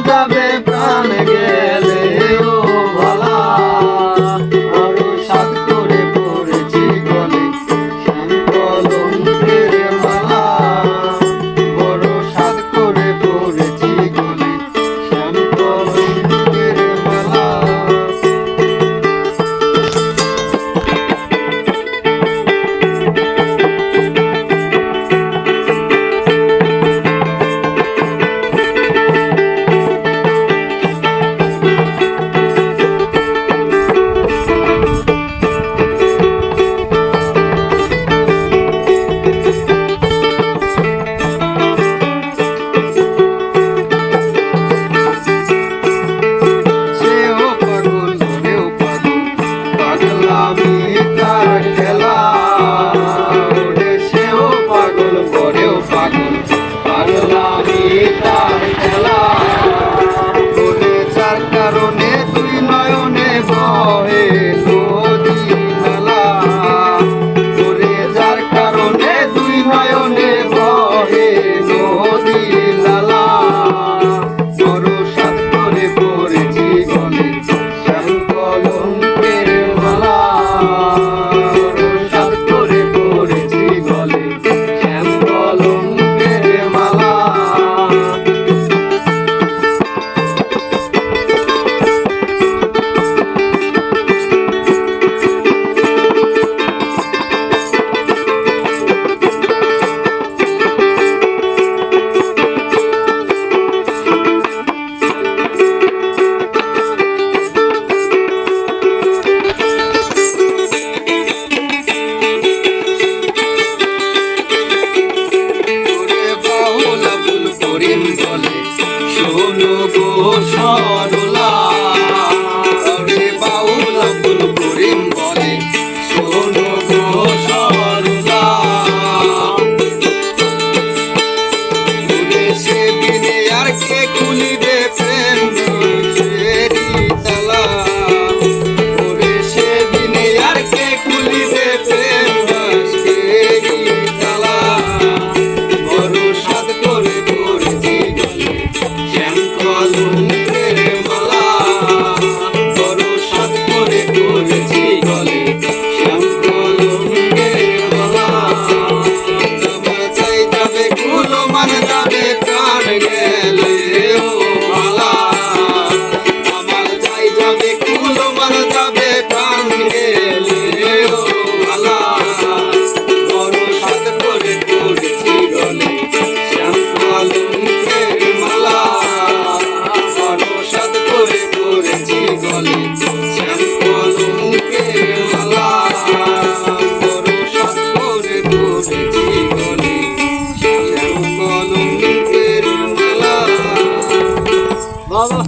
যাবে প্রাণ গেলে ও ভালা বড় সাত করে পড়েছি গলে শ্যাম কলঙ্কের মালা বড় সাত করে পড়েছি গলে শ্যাম কলঙ্কের মালা কারণে তুই নয়নে বহে নদী নালা তোরে যার কারণে তুই নয়নে বহে নদী নালা বড় সাত করে পড়েছি গলে শ্যাম কলঙ্কের মালা বড় সাত করে পড়েছি গলে শ্যাম কলঙ্কের মালা শোনো গো সরলা রে বাউল আব্দুল করিম বলে শোনো গো সরলা সে দিনে আর কে খুলিবে প্রেম তালা ওরে সে দিনে আর কে খুলিবে প্রেম তালা বড় সাত করে পড়েছি গলে শ্যাম কলঙ্কের মালা বড় সাত করে পড়েছি গলে শ্যাম কলঙ্কের মালা আমার চাই যাবে কুলো মান যাবে প্রাণ গেলে ও মালা আমার চাই যাবে কুলো মান যাবে প্রাণ গেলে ও মালা বড় সাত করে পড়েছি গলে শ্যাম কলঙ্কের মালা বড় সাত করে পড়েছি গলে শ্যাম কলঙ্কের মালা বড় সাত করে পড়েছি গলে শ্যাম কলঙ্কের মালা বাবা।